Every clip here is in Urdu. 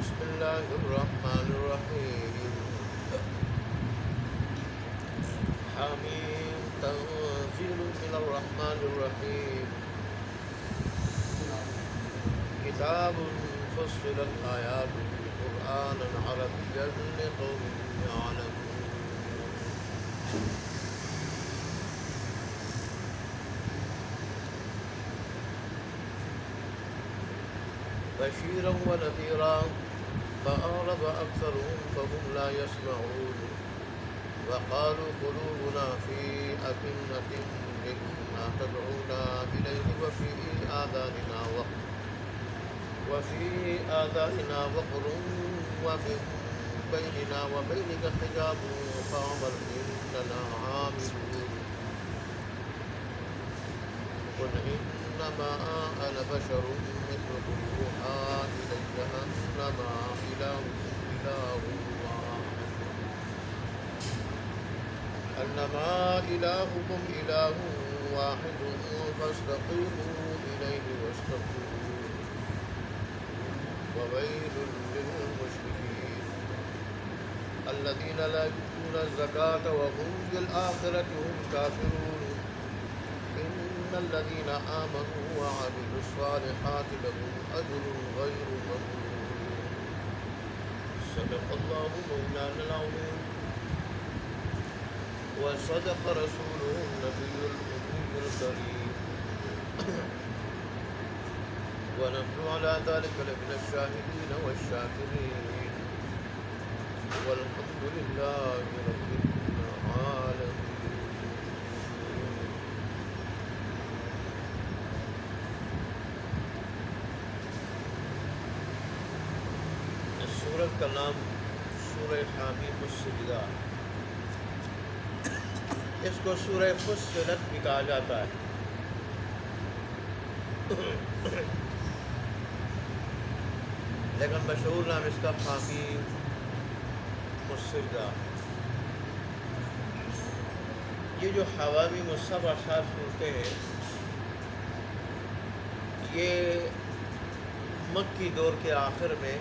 بسم الله الرحمن الرحيم حميم تنزيل من الرحمن الرحيم كتاب فصلت آياته قرآنا عربيا لقوم يعلمون بشيرا ونذيرا فأعرض أكثرهم فهم لا يسمعون وقالوا قلوبنا في أكنة مما تدعونا إليه وفي آذاننا وقر ومن بيننا وبينك حجاب فاعمل إننا عاملون قل إنما أنا بشر مثلكم يوحى إلي أنما إلهكم إله واحد فاستقيموا إليه واستغفروه وويل للمشركين الذين لا يؤتون الزكاة وهم بالآخرة هم كافرون إن الذين آمنوا وعملوا الصالحات لهم أجر غير ممنون صدق الله مولانا العظيم وصدق رسوله النبي الأمي الكريم ونحن على ذلك لمن الشاهدين والشاكرين والحمد لله رب العالمين. اس سورت کا نام سورہ حامیم السجدہ، اس کو سورہ فصلت بھی کہا جاتا ہے۔ لیکن مشہور نام اس کا حامیم السجدہ۔ یہ جو حوامیم السبع صورتیں ہیں، یہ مکی دور کے آخر میں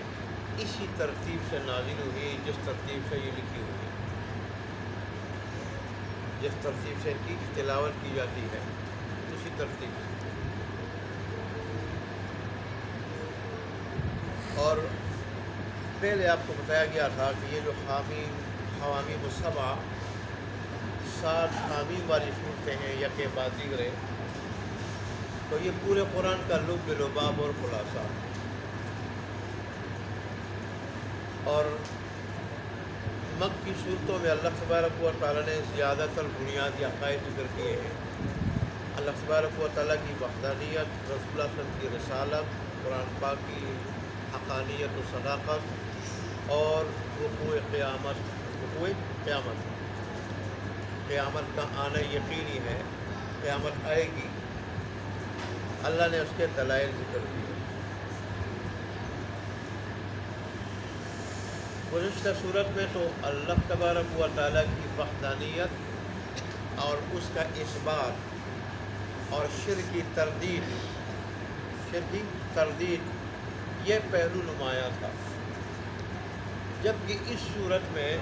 اسی ترتیب سے نازل ہوئی جس ترتیب سے یہ لکھی ہوئی ہے، جس ترتیب سے ان کی تلاوت کی جاتی ہے اسی ترتیب سے۔ اور پہلے آپ کو بتایا گیا تھا کہ یہ جو حوامیم السبع 7 حامیم والی صورتیں ہیں یکے بعد دیگرے، تو یہ پورے قرآن کا لب لباب اور خلاصہ۔ اور مکی صورتوں میں اللہ تبارک و تعالیٰ نے زیادہ تر بنیادی عقائد ذکر کیے ہیں۔ اللہ تبارک و تعالیٰ کی وحدانیت، رسول اللہ صلی اللہ علیہ وسلم کی رسالت، قرآن پاک کی حقانیت و صداقت، اور وقوع قیامت کا آنا یقینی ہے، قیامت آئے گی، اللہ نے اس کے دلائل ذکر کیے۔ گزشتہ صورت میں تو اللہ تبارک و تعالیٰ کی وحدانیت اور اس کا اثبات اور شرک کی تردید یہ پہلو نمایاں تھا، جبکہ اس صورت میں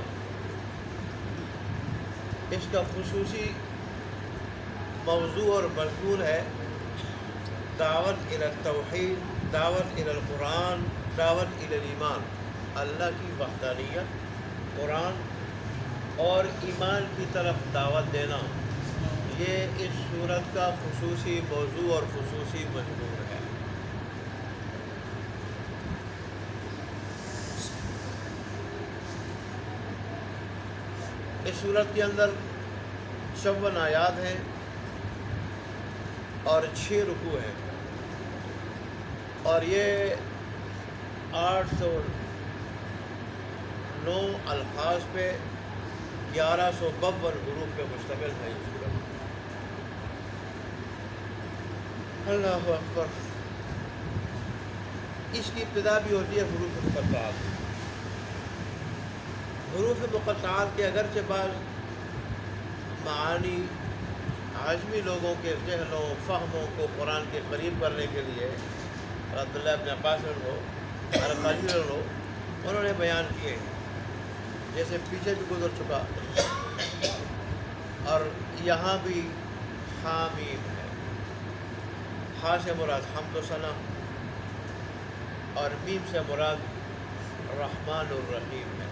اس کا خصوصی موضوع اور مضمون ہے دعوت الی التوحید، دعوت الی القرآن، دعوت الی الایمان، اللہ کی وحدانیت، قرآن اور ایمان کی طرف دعوت دینا، یہ اس صورت کا خصوصی موضوع اور خصوصی مضمون ہے۔ اس صورت کے اندر 54 آیات ہیں اور 6 رکوع ہیں، اور یہ 809 الفاظ پہ 1152 حروف پہ مشتمل ہے یہ صورت۔ اللہ اکبر۔ اس کی ابتدا بھی ہوتی ہے حروف مقطعات۔ حروف مقطعات کے اگرچہ بعض معانی عجمی لوگوں کے ذہنوں فہموں کو قرآن کے قریب کرنے کے لیے عبداللہ ابن عباس ہو، عرقاجی ہو، انہوں نے بیان کیے، جیسے پیچھے بھی گزر چکا، اور یہاں بھی حامیم ہے۔ ہا سے مراد حمد و ثنا، اور میم سے مراد رحمان الرحیم ہے۔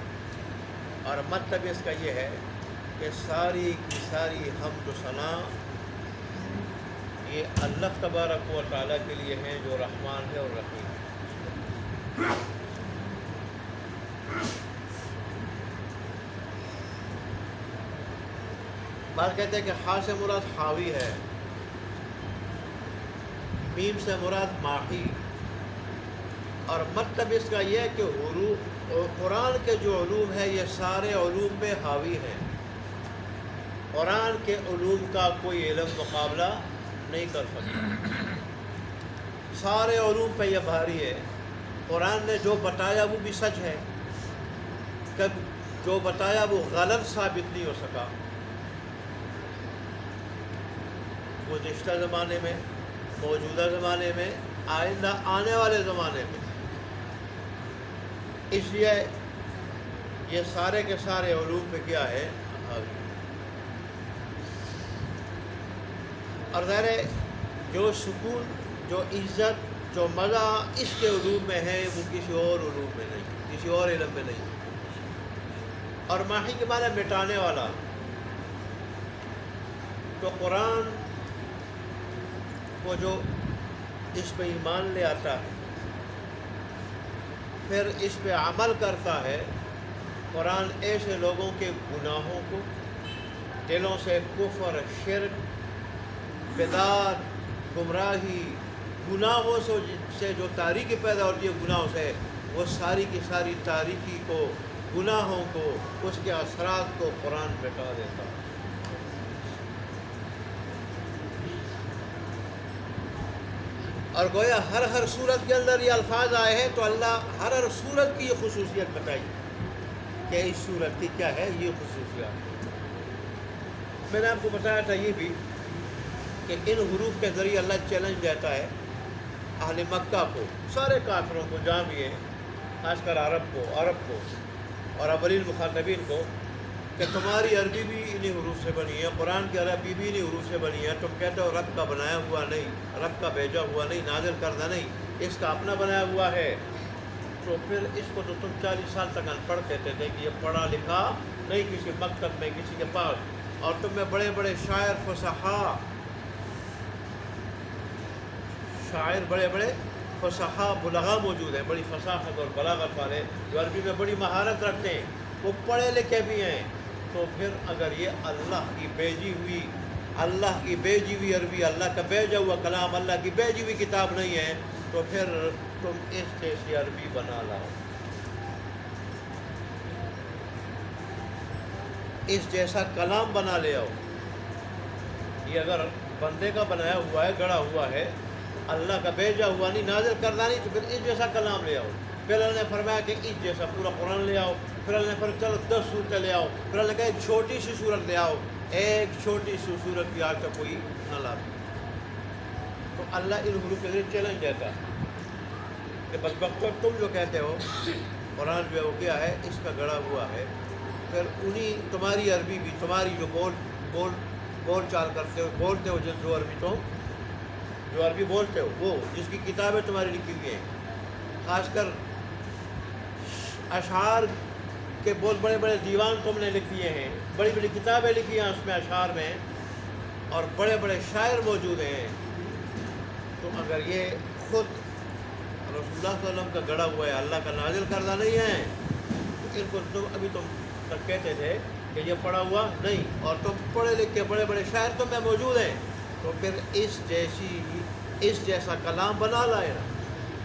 اور مطلب اس کا یہ ہے کہ ساری کی ساری حمد و ثنا یہ اللہ تبارک و تعالیٰ کے لیے ہیں، جو رحمان ہے اور رحیم ہے۔ بعض کہتے ہیں کہ ہا سے مراد حاوی ہے، میم سے مراد ماحی، اور مطلب اس کا یہ ہے کہ قرآن کے جو علوم ہیں یہ سارے علوم پہ حاوی ہیں۔ قرآن کے علوم کا کوئی علم مقابلہ نہیں کر سکتا، سارے علوم پہ یہ بھاری ہے۔ قرآن نے جو بتایا وہ بھی سچ ہے، جو بتایا وہ غلط ثابت نہیں ہو سکا، گزشتہ زمانے میں، موجودہ زمانے میں، آئندہ آنے والے زمانے میں۔ اس لیے یہ سارے کے سارے علوم پہ کیا ہے؟ حاوی۔ اور ظاہر ہے جو سکون، جو عزت، جو مزہ اس کے علوم میں ہے وہ کسی اور علوم میں نہیں، کسی اور علم میں نہیں۔ اور ماحی کے معنی مٹانے والا، تو قرآن کو جو اس پہ ایمان لے آتا ہے، پھر اس پہ عمل کرتا ہے، قرآن ایسے لوگوں کے گناہوں کو، دلوں سے کفر، شرک، بدعت، گمراہی، گناہوں سے جو تاریکی پیدا ہوتی ہے گناہوں سے، وہ ساری کی ساری تاریکی کو، گناہوں کو، اس کے اثرات کو قرآن مٹا دیتا ہے۔ اور گویا ہر صورت کے اندر یہ الفاظ آئے ہیں تو اللہ ہر صورت کی یہ خصوصیت بتائی کہ اس صورت کی کیا ہے یہ خصوصیات۔ میں نے آپ کو بتایا تھا یہ بھی کہ ان حروف کے ذریعے اللہ چیلنج دیتا ہے اہل مکہ کو، سارے کافروں کو جہاں بھی ہیں، خاص کر عرب کو اور اولین مخاطبین کو، کہ تمہاری عربی بھی انہی حروف سے بنی ہے، قرآن کی عربی بھی انہی حروف سے بنی ہے، تم کہتے ہو رب کا بنایا ہوا نہیں، رب کا بھیجا ہوا نہیں، نازل کردہ نہیں، اس کا اپنا بنایا ہوا ہے، تو پھر اس کو تو تم 40 سال تک ان پڑھ کہتے تھے کہ یہ پڑھا لکھا نہیں کسی مکتب میں کسی کے پاس، اور تم میں بڑے بڑے شاعر بڑے بڑے فصحا بلغا موجود ہیں، بڑی فصاحت اور بلاغت والے، جو عربی میں بڑی مہارت رکھتے ہیں، وہ پڑھے لکھے بھی ہیں۔ تو پھر اگر یہ اللہ کی بھیجی ہوئی عربی، اللہ کا بھیجا ہوا کلام، اللہ کی بھیجی ہوئی کتاب نہیں ہے، تو پھر تم اس جیسی عربی بنا لاؤ، اس جیسا کلام بنا لے آؤ۔ یہ اگر بندے کا بنایا ہوا ہے، گڑا ہوا ہے، اللہ کا بھیجا ہوا نہیں، نازل کردہ نہیں، تو پھر اس جیسا کلام لے آؤ۔ پھر اللہ نے فرمایا کہ اس جیسا پورا قرآن لے آؤ، پھر اللہ نے فرمایا چلو 10 صورتیں لے آؤ، پھر اللہ نے کہا ایک چھوٹی سی صورت لے آؤ، ایک چھوٹی سی صورت بھی آج تک کوئی نہ لا۔ تو اللہ ان حروف کے ذریعے چیلنج دیتا ہے کہ بدبختو تم جو کہتے ہو قرآن جو ہے وہ کیا ہے، اس کا گڑا ہوا ہے، پھر انہی تمہاری عربی بھی، تمہاری جو بول چال کرتے ہو، بولتے ہو، جو عربی بولتے ہو، وہ جس کی کتابیں تمہاری لکھی ہوئی ہیں، خاص کر اشعار کے بہت بڑے بڑے دیوان تم نے لکھ دیے ہیں، بڑی بڑی کتابیں لکھی ہیں اس میں اشعار میں، اور بڑے بڑے شاعر موجود ہیں، تو اگر یہ خود رسول اللہ صلی اللہ علیہ وسلم کا گڑا ہوا ہے، اللہ کا نازل کردہ نہیں ہے، تو ان کو تم تک کہتے تھے کہ یہ پڑھا ہوا نہیں، اور تم پڑھے لکھے بڑے بڑے شاعر تم میں موجود ہیں، تو پھر اس جیسا کلام بنا لائے نا،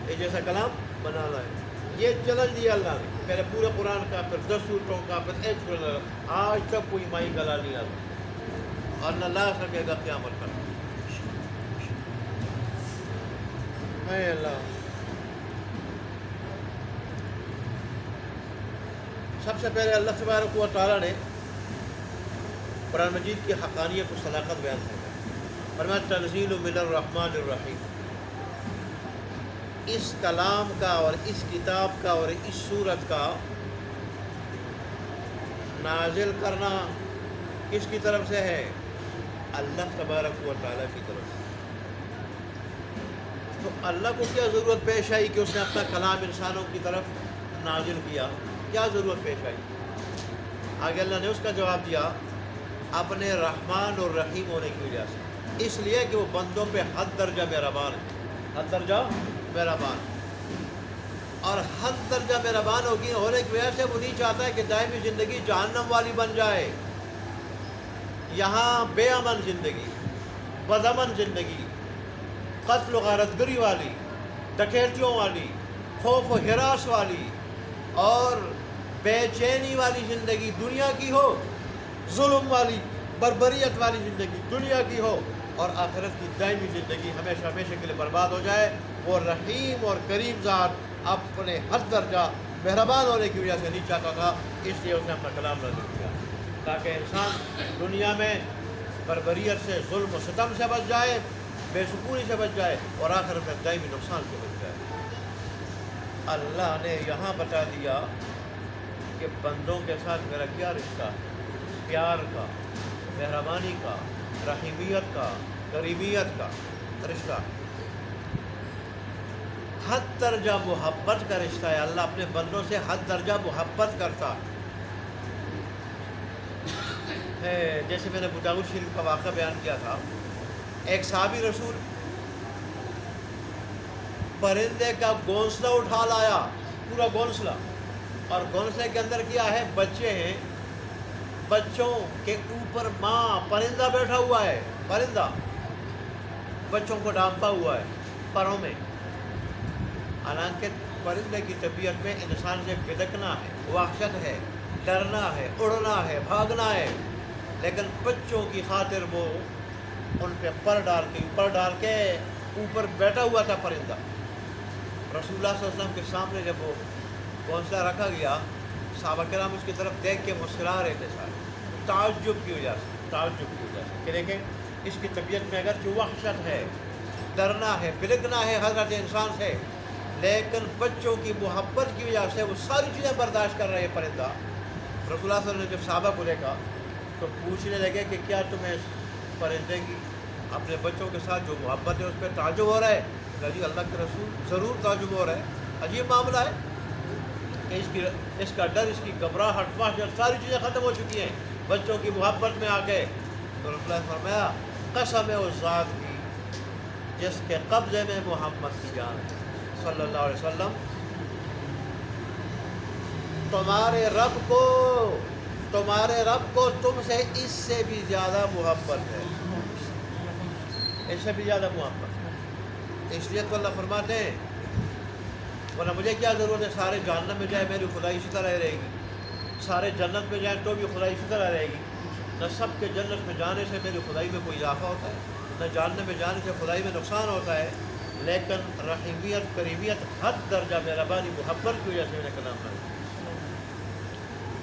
اس جیسا کلام بنا لائے۔ یہ چیلنج دیا اللہ نے، پہلے پورے قرآن کا، پھر 10 صورتوں کا، پھر ایک سورت، آج تک کوئی مائی گلا نہیں آتا، اور نہ لا سکے گا قیامت تک۔ اے اللہ، سب سے پہلے اللہ تبارک و تعالیٰ نے قرآن مجید کی حقانیت و صداقت بیان فرمایا، فرمایا تنزیل من الرحمن الرحیم، اس کلام کا اور اس کتاب کا اور اس صورت کا نازل کرنا کس کی طرف سے ہے؟ اللہ تبارک و تعالیٰ کی طرف سے۔ تو اللہ کو کیا ضرورت پیش آئی کہ اس نے اپنا کلام انسانوں کی طرف نازل کیا؟ کیا ضرورت پیش آئی؟ آگے اللہ نے اس کا جواب دیا اپنے رحمان اور رحیم ہونے کی وجہ سے، اس لیے کہ وہ بندوں پہ حد درجہ مہربان ہے، حد درجہ مہربان، اور حد درجہ مہربان ہونے کی وجہ سے وہ نہیں چاہتا ہے کہ دائمی زندگی جہنم والی بن جائے۔ یہاں بے امن زندگی، بدامن زندگی، قتل و غارت گری والی، ڈکیتیوں والی، خوف و ہراس والی اور بے چینی والی زندگی دنیا کی ہو، ظلم والی بربریت والی زندگی دنیا کی ہو، اور آخرت کی دائمی زندگی ہمیشہ ہمیشہ کے لیے برباد ہو جائے۔ وہ رحیم اور کریم ذات اپنے حد درجہ مہربان ہونے کی وجہ سے نہیں چاہتا تھا، اس لیے اس نے اپنا کلام نازل کیا تاکہ انسان دنیا میں بربریت سے، ظلم و ستم سے بچ جائے، بے سکونی سے بچ جائے، اور آخرت میں دائمی نقصان سے بچ جائے۔ اللہ نے یہاں بتا دیا کہ بندوں کے ساتھ میرا کیا رشتہ ہے، پیار کا، مہربانی کا، رحیمیت کا، کریمیت کا رشتہ، حد درجہ محبت کا رشتہ ہے۔ اللہ اپنے بندوں سے حد درجہ محبت کرتا ہے۔ جیسے میں نے ابو داؤد شریف کا واقعہ بیان کیا تھا، ایک صحابی رسول پرندے کا گھونسلہ اٹھا لایا، پورا گھونسلہ، اور گھونسلے کے اندر کیا ہے؟ بچے ہیں، بچوں کے اوپر ماں پرندہ بیٹھا ہوا ہے، پرندہ بچوں کو ڈھانپا ہوا ہے پروں میں۔ حالانکہ پرندے کی طبیعت میں انسان سے بدکنا ہے، وحشت ہے، ڈرنا ہے، اڑنا ہے، بھاگنا ہے، لیکن بچوں کی خاطر وہ ان پہ پر ڈال کے اوپر بیٹھا ہوا تھا پرندہ۔ رسول اللہ صلی اللہ علیہ وسلم کے سامنے جب وہ گھونسلہ رکھا گیا، صحابہ کرام اس کی طرف دیکھ کے مسکرا رہے تھے سارے، تعجب کی وجہ سے کہ دیکھیں اس کی طبیعت میں اگرچہ وحشت ہے، ڈرنا ہے، بلگنا ہے حضرت انسان سے، لیکن بچوں کی محبت کی وجہ سے وہ ساری چیزیں برداشت کر رہے ہیں پرندہ۔ رسول اللہ صلی اللہ علیہ وسلم نے جب صحابہ کو دیکھا تو پوچھنے لگے کہ کیا تمہیں پرندے کی اپنے بچوں کے ساتھ جو محبت ہے اس پہ تعجب ہو رہا ہے؟ کہا جی اللہ کے رسول ضرور تعجب ہو رہا ہے، عجیب معاملہ ہے کہ اس کا ڈر، اس کی گھبراہٹ، وحشت ساری چیزیں ختم ہو چکی ہیں بچوں کی محبت میں آ کے۔ تو رسول اللہ نے فرمایا قسم ہے اس ذات کی جس کے قبضے میں محمد کی جان ہے صلی اللہ علیہ وسلم، تمہارے رب کو تم سے اس سے بھی زیادہ محبت ہے، اس سے بھی زیادہ محبت۔ اس لیے تو اللہ فرماتے ہیں ورنہ مجھے کیا ضرورت ہے سارے جہنم میں جائے میری خدائی اسی طرح رہے گی، سارے جنت میں جائیں تو بھی خدائی اسی طرح رہے گی۔ نہ سب کے جنت میں جانے سے میری خدائی میں کوئی اضافہ ہوتا ہے، نہ جہنم میں جانے سے خدائی میں نقصان ہوتا ہے، لیکن رحیمیت، کریمیت، حد درجہ مہربانی، محبت کی وجہ سے میں نے کلام نازل کیا۔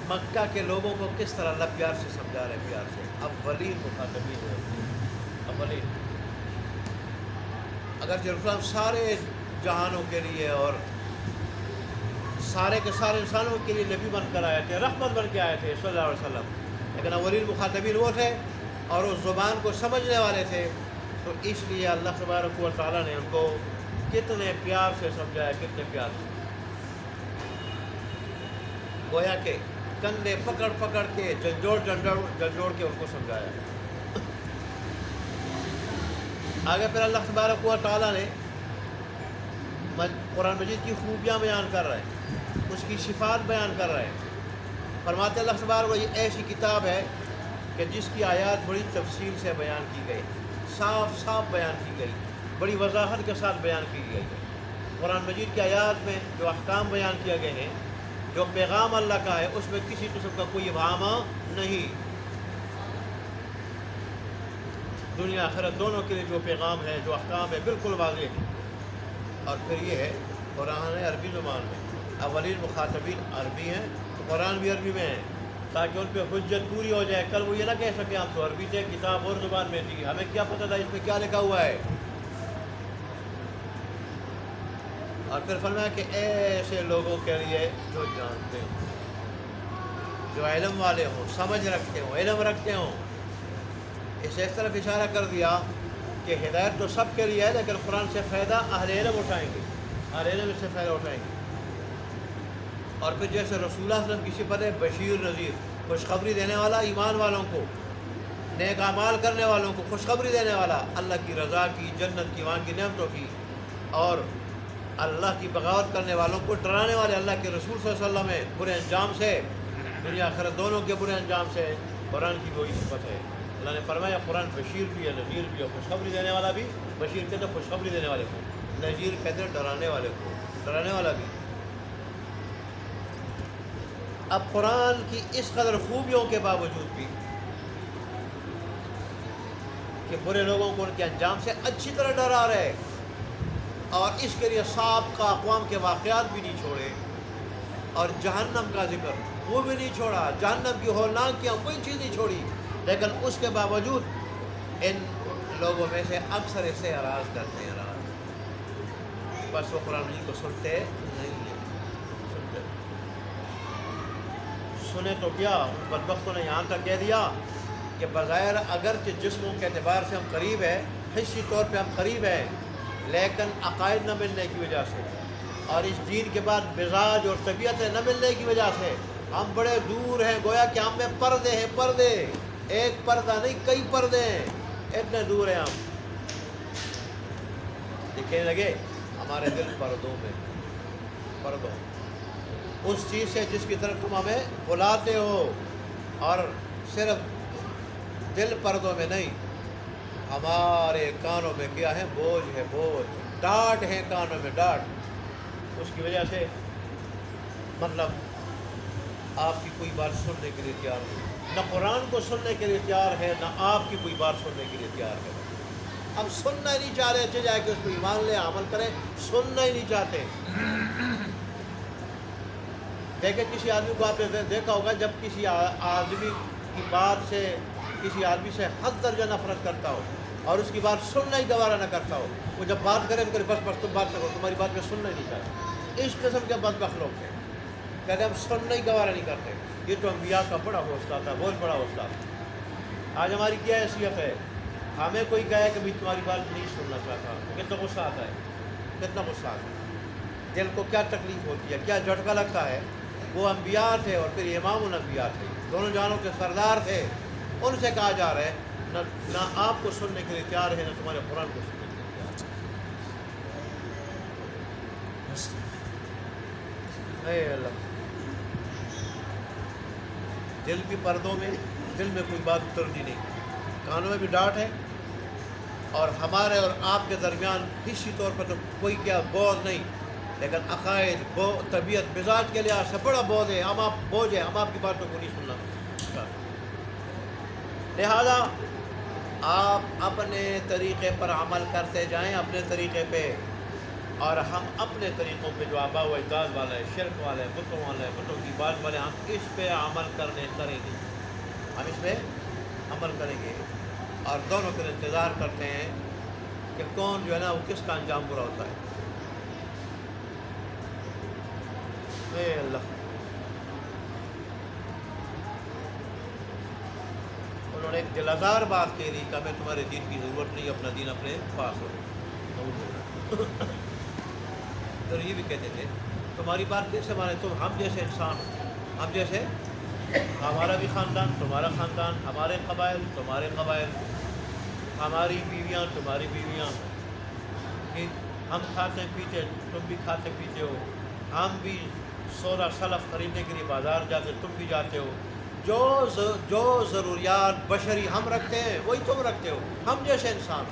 مکہ کے لوگوں کو کس طرح اللہ پیار سے سمجھا رہے، پیار سے، اولین مخاطبین ہوتے ہیں، اولین۔ اگرچہ رسول اللہ سارے جہانوں کے لیے اور سارے کے سارے انسانوں کے لیے نبی بن کر آئے تھے، رحمت بن کے آئے تھے صلی اللہ علیہ وسلم، لیکن اولین مخاطبین وہ تھے اور اس زبان کو سمجھنے والے تھے، تو اس لیے اللہ تبارک و تعالیٰ نے ان کو کتنے پیار سے سمجھایا، کتنے پیار سے، گویا کہ کندھے پکڑ پکڑ کے جھنجھوڑ کے ان کو سمجھایا۔ آگے پھر اللہ تبارک و تعالیٰ نے قرآن مجید کی خوبیاں بیان کر رہے ہیں، اس کی صفات بیان کر رہے ہیں۔ فرماتے اللہ تبارک و تعالیٰ یہ ایسی کتاب ہے کہ جس کی آیات بڑی تفصیل سے بیان کی گئی، صاف صاف بیان کی گئی، بڑی وضاحت کے ساتھ بیان کی گئی ہے۔ قرآن مجید کی آیات میں جو احکام بیان کیے گئے ہیں، جو پیغام اللہ کا ہے، اس میں کسی قسم کا کوئی ابہام نہیں۔ دنیا آخرت دونوں کے لیے جو پیغام ہے، جو احکام ہے، بالکل واضح ہے۔ اور پھر یہ ہے قرآن ہے عربی زبان میں، اولین مخاطبین عربی ہیں تو قرآن بھی عربی میں ہے، تاکہ ان پہ حجت پوری ہو جائے۔ کل وہ یہ نہ کہہ سکے ہم تو عربی تھے، کتاب اور زبان میں تھی، ہمیں کیا پتہ تھا اس میں کیا لکھا ہوا ہے۔ اور پھر فرمایا کہ ایسے لوگوں کے لیے جو جانتے ہوں، جو علم والے ہوں، سمجھ رکھتے ہوں، علم رکھتے ہوں. اسے اس طرف اشارہ کر دیا کہ ہدایت تو سب کے لیے ہے، لیکن قرآن سے فائدہ اہل علم اٹھائیں گے، اہل علم اس سے فائدہ اٹھائیں گے. اور پھر جیسے رسول اللہ صلی اللہ علیہ وسلم کی صفت ہے بشیر نذیر، خوشخبری دینے والا ایمان والوں کو، نیک اعمال کرنے والوں کو خوشخبری دینے والا، اللہ کی رضا کی، جنت کی، وہاں کی نعمتوں کی، اور اللہ کی بغاوت کرنے والوں کو ڈرانے والے اللہ کے رسول صلی اللہ علیہ وسلم ہے برے انجام سے، دنیا آخرت دونوں کے برے انجام سے. قرآن کی وہی صفت ہے. اللہ نے فرمایا قرآن بشیر بھی ہے، نذیر بھی ہے، خوشخبری دینے والا بھی. بشیر کہتے ہیں خوشخبری دینے والے کو، نذیر کہتے ہیں ڈرانے والے کو، ڈرانے والا بھی. اب قرآن کی اس قدر خوبیوں کے باوجود بھی کہ برے لوگوں کو ان کے انجام سے اچھی طرح ڈرا رہے، اور اس کے لیے سابقہ اقوام کے واقعات بھی نہیں چھوڑے، اور جہنم کا ذکر وہ بھی نہیں چھوڑا، جہنم کی ہولناک کیا کوئی چیز نہیں چھوڑی. لیکن اس کے باوجود ان لوگوں میں سے اکثر اسے اراض کرتے ہیں، اراض، بس وہ قرآن مجید کو سنتے نہیں ہیں. سنے تو کیا، ان بدبختوں نے یہاں تک کہہ دیا کہ بظاہر اگرچہ جسموں کے اعتبار سے ہم قریب ہیں، حصی طور پہ ہم قریب ہیں، لیکن عقائد نہ ملنے کی وجہ سے اور اس دین کے بعد مزاج اور طبیعتیں نہ ملنے کی وجہ سے ہم بڑے دور ہیں. گویا کہ ہم میں پردے ہیں، پردے، ایک پردہ نہیں کئی پردے ہیں، اتنے دور ہیں ہم. دکھنے لگے ہمارے دل پردوں میں، پردوں اس چیز سے جس کی طرف تم ہمیں بلاتے ہو. اور صرف دل پردوں میں نہیں، ہمارے کانوں میں کیا ہے؟ بوجھ ہے، بوجھ، ڈانٹ ہے کانوں میں، ڈانٹ. اس کی وجہ سے مطلب آپ کی کوئی بات سننے کے لیے تیار نہیں، نہ قرآن کو سننے کے لیے تیار ہے، نہ آپ کی کوئی بات سننے کے لیے تیار ہے. ہم سننا ہی نہیں چاہ رہے، اچھے جائے کہ اس کو ایمان لے، عمل کریں، سننا ہی نہیں چاہتے. دیکھیں کسی آدمی کو آپ نے دیکھا ہوگا جب کسی آدمی کی بات سے، کسی آدمی سے حد درجہ نفرت کرتا ہو اور اس کی بات سننا ہی گوارا نہ کرتا ہو، وہ جب بات کرے تو کرے بس بس تم بات کرو، تمہاری بات میں سننا ہی نہیں چاہتے. اس قسم کے بدبخت لوگ ہیں، کہتے ہم سننا ہی گوارا نہیں کرتے. یہ تو انبیاء کا بڑا حوصلہ تھا، بہت بڑا حوصلہ تھا. آج ہماری کیا حیثیت ہے؟ ہمیں کوئی کہے کہ تمہاری بات نہیں سننا چاہتا، کتنا غصہ آتا ہے، کتنا غصہ آتا ہے، دل کو کیا تکلیف ہوتی ہے، کیا جھٹکا لگتا ہے. وہ انبیاء تھے اور پھر امام الانبیاء تھے، دونوں جہانوں کے سردار تھے. ان سے کہا جا رہا ہے نہ آپ کو سننے کے لیے تیار ہے، نہ تمہارے قرآن کو سننے کے لیے تیار ہے. اے اللہ، دل کی پردوں میں، دل میں کوئی بات اترتی نہیں، کانوں میں بھی ڈانٹ ہے، اور ہمارے اور آپ کے درمیان حصی طور پر تو کوئی کیا بوجھ نہیں، لیکن عقائد، طبیعت، مزاج کے لحاظ سے بڑا بوجھ ہے. ہم آپ بوجھ ہے، ہم آپ کی باتوں کو نہیں سننا. لہذا آپ اپنے طریقے پر عمل کرتے جائیں، اپنے طریقے پہ، اور ہم اپنے طریقوں پہ جو آباء و اجداد والے، شرک والے، بتوں والے، بتوں کی بات والے، ہم اس پہ عمل کریں گے، ہم اس پہ عمل کریں گے. اور دونوں کے انتظار کرتے ہیں کہ کون جو ہے نا وہ کس کا انجام برا ہوتا ہے. اے اللہ، انہوں نے ایک دل آزار بات کہہ دی کہ ہمیں تمہارے دین کی ضرورت نہیں، اپنا دین اپنے پاس ہو. تو یہ بھی کہتے تھے تمہاری بات کیسے مانے، تم ہم جیسے انسان ہو، ہم جیسے، ہمارا بھی خاندان، تمہارا خاندان، ہمارے قبائل، تمہارے قبائل، ہماری بیویاں، تمہاری بیویاں، ہم کھاتے پیتے، تم بھی کھاتے پیتے ہو، ہم بھی سودا سلف خریدنے کے لیے بازار جاتے، تم بھی جاتے ہو. جو ضروریات بشری ہم رکھتے ہیں وہی تم رکھتے ہو، ہم جیسے انسان.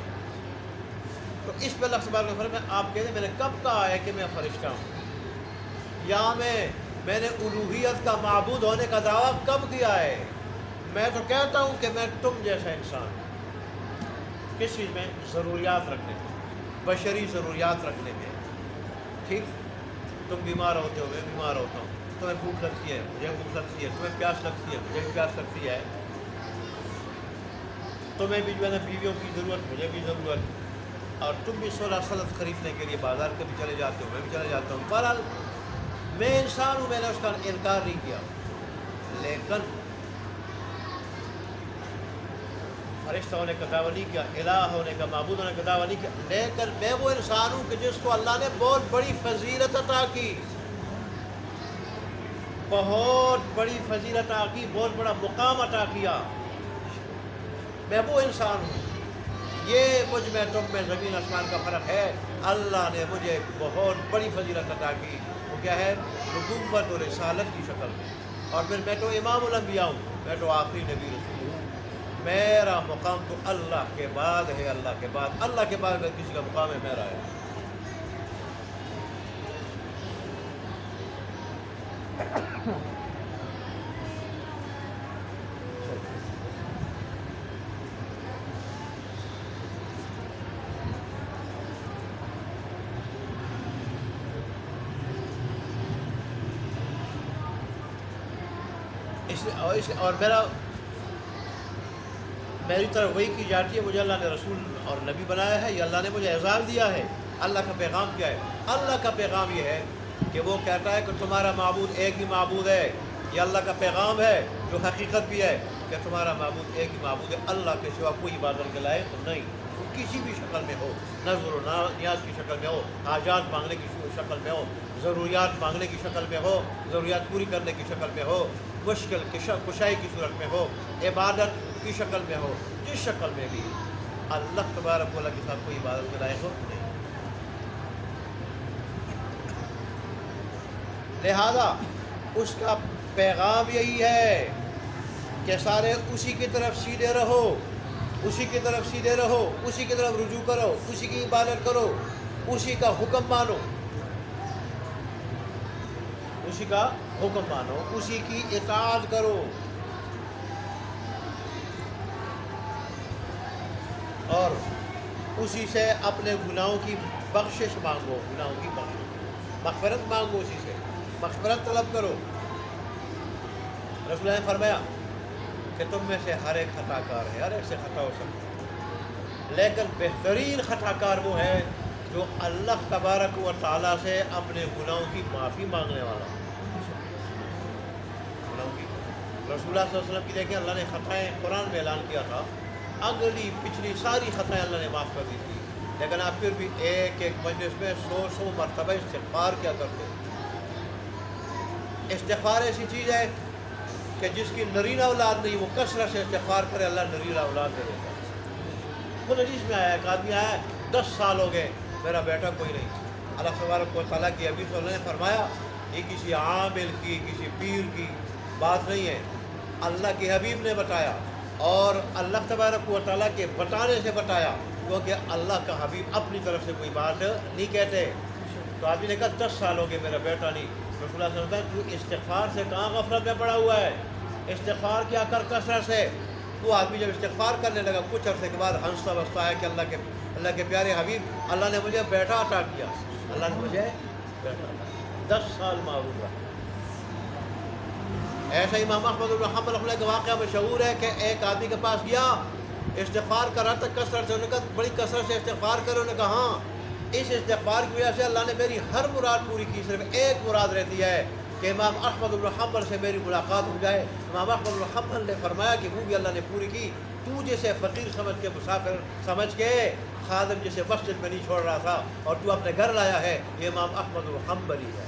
تو اس پہ اللہ سبحانہ و تعالیٰ میں آپ کہتے ہیں میں نے کب کہا ہے کہ میں فرشتہ ہوں، یا میں نے الوہیت کا معبود ہونے کا دعویٰ کب کیا ہے؟ میں تو کہتا ہوں کہ میں تم جیسا انسان. کس چیز میں؟ ضروریات رکھنے میں، بشری ضروریات رکھنے میں. ٹھیک، تم بیمار ہوتے ہو، میں بیمار ہوتا ہوں، تمہیں بھوک لگتی ہے، مجھے بھوک لگتی ہے، تمہیں پیاس لگتی ہے، مجھے بھی پیاس لگتی ہے، تمہیں بھی جو ہے نا بیویوں کی ضرورت، مجھے بھی ضرورت. اور تم بھی 16 سلف خریدنے کے لیے بازار کبھی چلے جاتے ہو، میں بھی چلے جاتا ہوں. بہرحال میں انسان ہوں، میں نے اس کا انکار نہیں کیا، لیکن فرشتہ ہونے کا دعویٰ نہیں کیا، الہ ہونے کا، معبود ہونے کا دعویٰ نہیں کیا، لیکن میں وہ انسان ہوں کہ جس کو اللہ نے بہت بڑی فضیلت عطا کی، بہت بڑی فضیلت عطا کی، بہت بڑا مقام عطا کیا. میں وہ انسان ہوں. یہ مجھ میں تم میں زمین آسمان کا فرق ہے. اللہ نے مجھے ایک بہت بڑی فضیلت عطا کی، وہ کیا ہے؟ نبوت اور رسالت کی شکل میں. اور پھر میں تو امام الانبیاء ہوں، میں تو آخری نبی رسول ہوں. میرا مقام تو اللہ کے بعد ہے، اللہ کے بعد، اللہ کے بعد اگر کسی کا مقام ہے میرا ہے. اور میری طرف وہی کی جاتی ہے، مجھے اللہ نے رسول اور نبی بنایا ہے، یہ اللہ نے مجھے اعزاز دیا ہے. اللہ کا پیغام کیا ہے؟ اللہ کا پیغام یہ ہے کہ وہ کہتا ہے کہ تمہارا معبود ایک ہی معبود ہے. یہ اللہ کا پیغام ہے جو حقیقت بھی ہے کہ تمہارا معبود ایک ہی معبود ہے، اللہ کے سوا کوئی عبادت کے لائق نہیں. وہ کسی بھی شکل میں ہو، نظر و نیاز کی شکل میں ہو، حاجات مانگنے کی شکل میں ہو، ضروریات مانگنے کی شکل میں ہو، ضروریات پوری کرنے کی شکل میں ہو، مشکل کشائی کی صورت میں ہو، عبادت کی شکل میں ہو، جس شکل میں بھی اللہ تبارک و تعالیٰ کے ساتھ کوئی عبادت کے لائق ہو نہیں. لہذا اس کا پیغام یہی ہے کہ سارے اسی کی طرف سیدھے رہو، اسی کی طرف سیدھے رہو، اسی کی طرف رجوع کرو، اسی کی عبادت کرو، اسی کا حکم مانو، اسی کا حکم مانو، اسی کی اطاعت کرو. اور اسی سے اپنے گناہوں کی بخشش مانگو، گناہوں کی بخشش، مغفرت مانگو، اسی سے مغفرت طلب کرو. رسول اللہ نے فرمایا کہ تم میں سے ہر ایک خطا کار ہے، ہر ایک سے خطا ہو سکتا ہے، لیکن بہترین خطا کار وہ ہے جو اللہ تبارک و تعالیٰ سے اپنے گناہوں کی معافی مانگنے والا. رسول اللہ صلی اللہ علیہ وسلم کی دیکھیں، اللہ نے خطائیں قرآن میں اعلان کیا تھا، اگلی پچھلی ساری خطائیں اللہ نے معاف کر دی تھی، لیکن آپ پھر بھی ایک ایک مجلس میں 100 مرتبہ استغفار کیا کرتے. استغفار ایسی چیز ہے کہ جس کی نرینہ اولاد نہیں، وہ کثرت سے استغفار کرے، اللہ نرینہ اولاد دے دیتا. خود حدیث میں آیا، ایک آدمی آیا 10 سال ہو گئے میرا بیٹا کوئی نہیں. اللہ تبارک و تعالیٰ کی حبیب صلی اللہ علیہ وسلم نے فرمایا یہ کسی عامل کی، کسی پیر کی بات نہیں ہے، اللہ کے حبیب نے بتایا، اور اللہ تبارک و تعالیٰ کے بتانے سے بتایا، کیونکہ اللہ کا حبیب اپنی طرف سے کوئی بات نہیں کہتے. تو آدمی نے کہا 10 سال ہو گئے میرا بیٹا نہیں. رسول اللہ صلی اللہ علیہ وسلم تو استغفار سے کہاں غفلت میں پڑا ہوا ہے، استغفار کیا کر کثرت سے. وہ آدمی جب استغفار کرنے لگا کچھ عرصے کے بعد ہنستا بستا ہے کہ اللہ کے پیارے حبیب، اللہ نے مجھے بیٹا عطا کیا، اللہ نے مجھے بیٹا عطا کیا. 10 سال معروف رہا. ایسا امام احمد بن حنبل رحمہ اللہ کا واقعہ مشہور ہے کہ ایک آدمی کے پاس گیا، استغفار کر رہا تھا کثرت سے. انہوں نے کہا بڑی کثرت سے استغفار کرو. انہوں نے کہا ہاں، اس استغفار کی وجہ سے اللہ نے میری ہر مراد پوری کی، صرف ایک مراد رہتی ہے کہ امام احمد بن حنبل سے میری ملاقات ہو جائے. امام احمد بن حنبل نے فرمایا کہ وہ بھی اللہ نے پوری کی. تو جسے فقیر سمجھ کے، مسافر سمجھ کے، خادم جسے مسجد میں نہیں چھوڑ رہا تھا اور تو اپنے گھر لایا ہے، یہ امام احمد بن حنبل ہی ہے،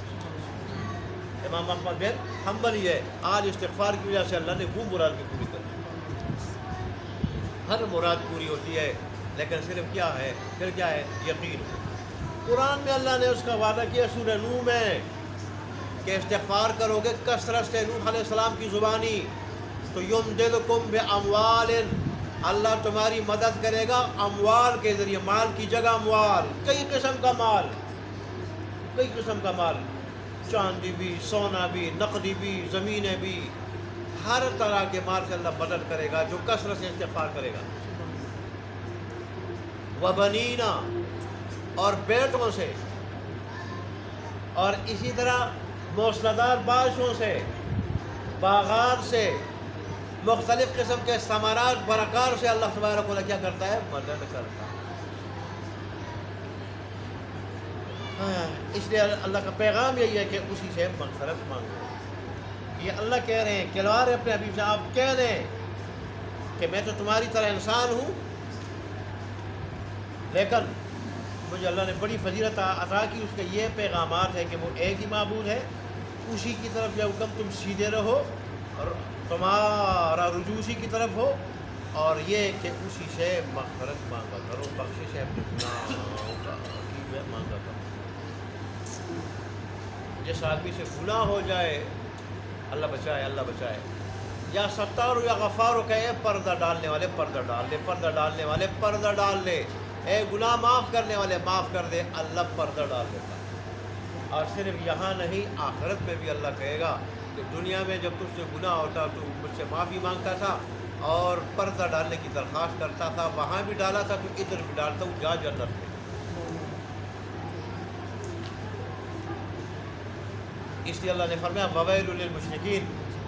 امام احمد بن حنبل ہی ہے. آج استغفار کی وجہ سے اللہ نے وہ مراد بھی پوری کر دی. ہر مراد پوری ہوتی ہے، لیکن صرف کیا ہے، پھر کیا ہے؟ یقین. قرآن میں اللہ نے اس کا وعدہ کیا سورہ نوح میں کہ استغفار کرو گے کثرت سے، نوح علیہ السلام کی زبانی، تو یمددکم باموال، اللہ تمہاری مدد کرے گا اموال کے ذریعے. مال کی جگہ اموال، کئی قسم کا مال، کئی قسم کا مال، چاندی بھی، سونا بھی، نقدی بھی، زمینیں بھی، ہر طرح کے مال سے اللہ مدد کرے گا جو کثرت سے استغفار کرے گا. وبنینا، اور بیٹوں سے، اور اسی طرح موسلادھار بارشوں سے، باغات سے، مختلف قسم کے ثمرات برکات سے اللہ تبارک و تعالیٰ کیا کرتا ہے؟ مدد کرتا ہے. اس لیے اللہ کا پیغام یہی ہے کہ اسی سے مغفرت مانگو. یہ اللہ کہہ رہے ہیں، کہلوا رہے اپنے حبیب سے، آپ کہہ دیں کہ میں تو تمہاری طرح انسان ہوں، لیکن مجھے اللہ نے بڑی فضیلت عطا کی. اس کے یہ پیغامات ہے کہ وہ ایک ہی معبود ہے، اسی کی طرف جو حکم تم سیدھے رہو اور تمہارا رجوع اسی کی طرف ہو، اور یہ کہ اسی سے مغفرت مانگا کرو، بخشش ہے اپنے گناہوں کا مانگا کرو. جس آدمی سے گناہ ہو جائے، اللہ بچائے، اللہ بچائے. یا ستار یا غفار ہو کہے، پردہ ڈالنے والے پردہ ڈال لے، پردہ ڈالنے والے پردہ ڈال لے، اے گناہ معاف کرنے والے معاف کر دے، اللہ پردہ ڈال دیتا. اور صرف یہاں نہیں، آخرت میں بھی اللہ کہے گا کہ دنیا میں جب تجھ سے گناہ ہوتا تو مجھ سے معافی مانگتا تھا اور پردہ ڈالنے کی درخواست کرتا تھا، وہاں بھی ڈالا تھا تو ادھر بھی ڈالتا ہوں، جا جنت میں. اس لیے اللہ نے فرمایا وویل للمشرکین،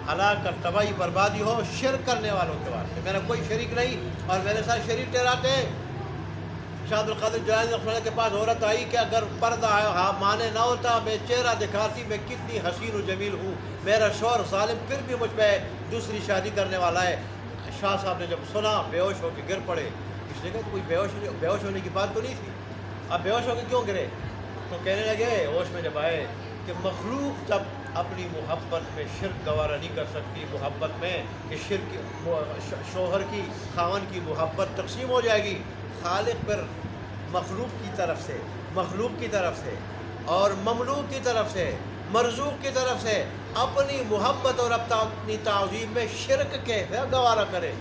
ہلاک کر تباہی بربادی ہو شرک کرنے والوں کے واسطے. میرا کوئی شریک نہیں اور میرے ساتھ شریک ٹھہراتے ہیں. شاہ عبد القادر جیلانی رحمۃ اللہ کے پاس عورت آئی کہ اگر پردہ مانے نہ ہوتا، میں چہرہ دکھاتی میں کتنی حسین و جمیل ہوں، میرا شوہر ظالم پھر بھی مجھ پہ دوسری شادی کرنے والا ہے. شاہ صاحب نے جب سنا بے ہوش ہو کے گر پڑے. اس نے کہا کوئی بے ہوش ہونے کی بات تو نہیں تھی، اب بے ہوش ہو کے کیوں گرے؟ تو کہنے لگے ہوش میں جب آئے کہ مخلوق جب اپنی محبت میں شرک گوارا نہیں کر سکتی، محبت میں کہ شرک شوہر کی خاون کی محبت تقسیم ہو جائے گی، خالق پر مخلوق کی طرف سے اور مملوک کی طرف سے، مرزوق کی طرف سے اپنی محبت اور اپنی تعظیم میں شرک کیسے گوارا کرے؟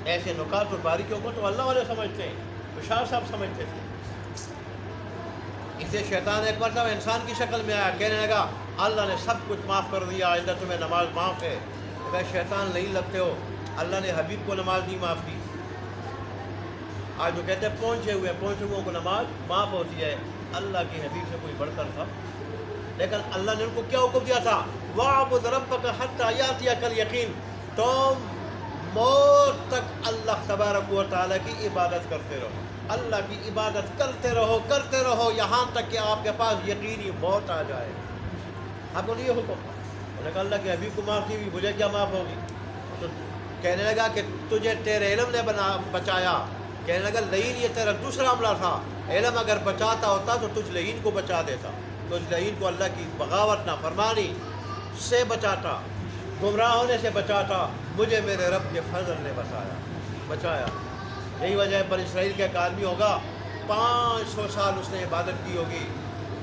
ایسے نکات اور باریکیوں کو تو اللہ والے سمجھتے ہیں، تو شاہ صاحب سمجھتے تھے. اسے شیطان ایک مرتبہ انسان کی شکل میں آیا، کہنے لگا اللہ نے سب کچھ معاف کر دیا، آئندہ تمہیں نماز معاف ہے. اگر شیطان نہیں لگتے ہو، اللہ نے حبیب کو نماز نہیں معاف کی. آج جو کہتے ہیں پہنچے ہوئے کو نماز معاف ہوتی ہے، اللہ کے حبیب سے کوئی بڑھ کر تھا. لیکن اللہ نے ان کو کیا حکم دیا تھا؟ وَاعْبُدْ رَبَّكَ حَتَّىٰ يَأْتِيَكَ الْيَقِينُ، تم موت تک اللہ تبارک و تعالیٰ کی عبادت کرتے رہو، اللہ کی عبادت کرتے رہو یہاں تک کہ آپ کے پاس یقینی موت آ جائے. آپ کو یہ حکم تھا. انہوں نے کہا اللہ کے حبیب کو معاف کی ہوئی، مجھے کیا معاف ہوگی؟ تو کہنے لگا کہ تجھے تیرے علم نے بچایا. کہنے لگا لعین یہ تیرا دوسرا عملہ تھا، علم اگر بچاتا ہوتا تو تجھ لعین کو بچا دیتا، تجھ لعین کو اللہ کی بغاوت نافرمانی سے بچاتا، گمراہ ہونے سے بچاتا. مجھے میرے رب کے فضل نے بچایا. یہی وجہ ہے بنی اسرائیل کا ایک آدمی ہوگا، 500 سال اس نے عبادت کی ہوگی.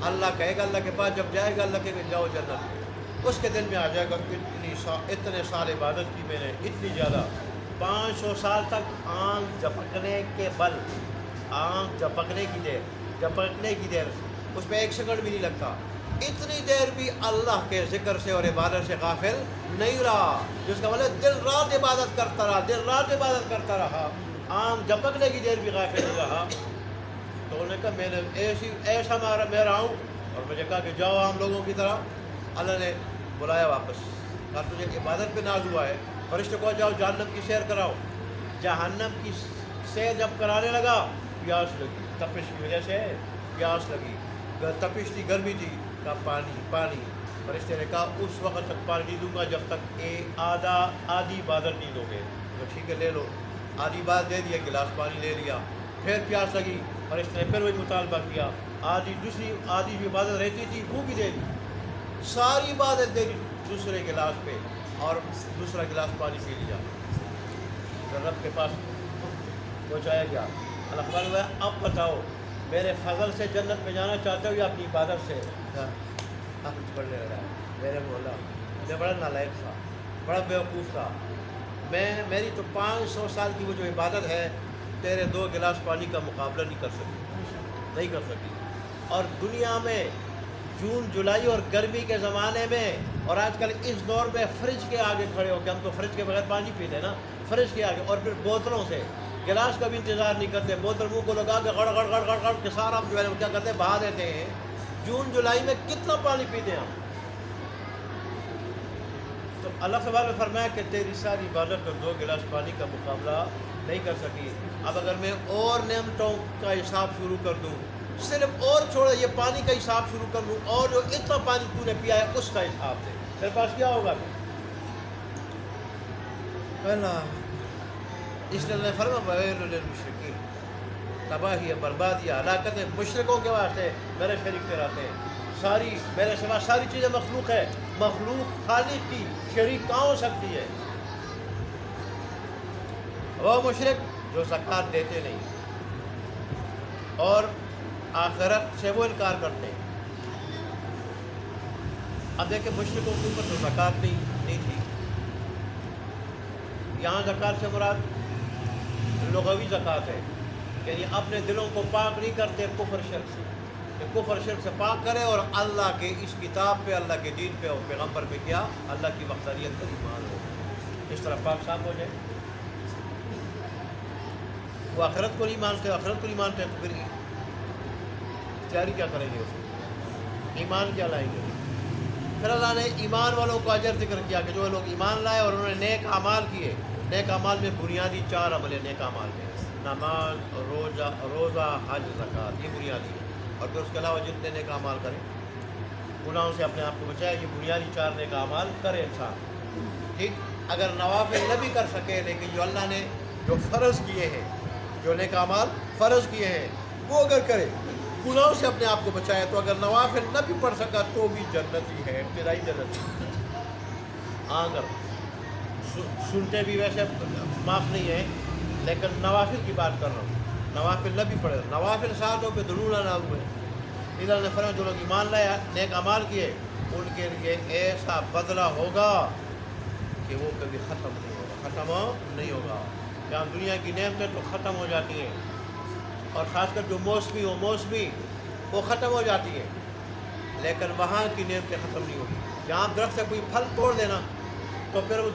اللہ کہے گا اللہ کے پاس جب جائے گا، اللہ کہے گا جاؤ جنت میں. اس کے دل میں آ جائے گا اتنے سال عبادت کی میں نے، اتنی زیادہ، 500 سال تک آنکھ جھپکنے کے بل، آنکھ جھپکنے کی دیر اس میں 1 سیکنڈ بھی نہیں لگتا. اتنی دیر بھی اللہ کے ذکر سے اور عبادت سے غافل نہیں رہا، جس کا مطلب دن رات عبادت کرتا رہا، آنکھ جھپکنے کی دیر بھی غافل نہیں رہا. تو انہوں نے کہا میں نے ایسا میں رہا ہوں، اور مجھے کہا کہ جاؤ عام لوگوں کی طرح. اللہ نے بلایا واپس، کہا تجھے عبادت پہ ناز ہوا ہے، فرشتے کو جاؤ جہنم کی سیر کراؤ. جہنم کی سیر جب کرانے لگا، پیاس لگی، تپش کی وجہ سے پیاس لگی، تپش تھی، گرمی تھی. کہا پانی. فرشتے نے کہا اس وقت تک پانی نہیں دوں گا جب تک آدھی عبادت نہیں دو گے. تو ٹھیک ہے لے لو. آدھی بات دے دیا، گلاس پانی لے لیا. پھر پیاس لگی، فرشتے نے پھر وہی مطالبہ کیا. آدھی جو عبادت رہتی تھی وہ بھی دے دی، ساری عبادت دے دی دوسرے گلاس پہ، اور دوسرا گلاس پانی پی لیا. رب کے پاس پہنچایا گیا. اللہ تعالیٰ نے اب بتاؤ میرے فضل سے جنت میں جانا چاہتے ہو یا اپنی عبادت سے؟ پڑھنے لگا. میرے مولا میں بڑا نالائق تھا، بڑا بیوقوف تھا. میری تو 500 سال کی وہ جو عبادت ہے تیرے 2 گلاس پانی کا مقابلہ نہیں کر سکی. اور دنیا میں جون جولائی اور گرمی کے زمانے میں، اور آج کل اس دور میں فریج کے آگے کھڑے ہو کے، ہم تو فریج کے بغیر پانی پیتے ہیں نا، فریج کے آگے، اور پھر بوتلوں سے، گلاس کا بھی انتظار نہیں کرتے، بوتل منہ کو لگا کے گڑ کے سارا جو ہے کیا کرتے ہیں بہا دیتے ہیں. جون جولائی میں کتنا پانی پیتے ہیں ہم. تو اللہ تعالیٰ نے فرمایا کہ تیری ساری عبادت اور 2 گلاس پانی کا مقابلہ نہیں کر سکی. اب اگر میں اور نعمتوں کا حساب شروع کر دوں, صرف اور چھوڑا یہ پانی کا حساب شروع کر دوں, اور جو اتنا پانی تو نے پیا ہے اس کا حساب دے, میرے پاس کیا ہوگا؟ اس لیے اللہ نے فرمایا وَوَيْلٌ لِلْمُشْرِكِينَ, تباہی بربادی ہلاکت ہے مشرکوں کے واسطے میرے شریک ٹھہراتے ہیں. ساری میرے سوا ساری چیزیں مخلوق ہے, مخلوق خالق کی شریک کہاں ہو سکتی ہے؟ وہ مشرک جو زکوٰۃ دیتے نہیں اور آخرت سے وہ انکار کرتے ہیں. اب دیکھیں مشرکوں کے اوپر تو زکوٰۃ نہیں تھی. یہاں زکوٰۃ سے مراد لغوی زکوٰۃ ہے, یعنی اپنے دلوں کو پاک نہیں کرتے کفر شرک سے, کہ کفر شرک سے پاک کرے اور اللہ کے اس کتاب پہ, اللہ کے دین پہ اور پیغمبر پہ کیا اللہ کی وحدانیت پر ایمان ہو, اس طرح پاک صاف ہو جائے. وہ آخرت کو نہیں مانتے, آخرت کو نہیں مانتے تو پھر تیاری کیا کریں گے, ایمان کیا لائیں گے؟ پھر اللہ نے ایمان والوں کو اجر ذکر کیا کہ جو لوگ ایمان لائے اور انہوں نے نیک اعمال کیے. نیک اعمال میں بنیادی 4 عمل ہیں نیک اعمال میں, نماز, روزہ, حج, زکوٰۃ, یہ بنیادی ہے. اور پھر اس کے علاوہ جتنے نیک اعمال کریں, گناہوں سے اپنے آپ کو بچائے, یہ بنیادی 4 نیک اعمال کرے انسان. ٹھیک, اگر نوافل نہ بھی کر سکے لیکن جو اللہ نے جو فرض کیے ہیں, جو نیک اعمال فرض کیے ہیں وہ اگر کرے, گناہوں سے اپنے آپ کو بچائے, تو اگر نوافل نہ بھی پڑھ سکا تو بھی جنتی ہے, ابتدائی جنتی. ہاں اگر سنتے بھی ویسے معاف نہیں ہے, لیکن نوافل کی بات کر رہا ہوں, نوافل نہ بھی پڑھے, نوافل ساتھوں پہ ضرور نہ ہوئے. اللہ نے فرمایا جو لوگ ایمان لائے نیک اعمال کیے ان کے لیے ایسا بدلہ ہوگا کہ وہ کبھی ختم نہیں ہوگا. جہاں دنیا کی نعمتیں تو ختم ہو جاتی ہیں, اور خاص کر جو موسمی وہ ختم ہو جاتی ہیں, لیکن وہاں کی نعمتیں ختم نہیں ہوگی. جہاں درخت سے کوئی پھل توڑ دینا تو پھر وہ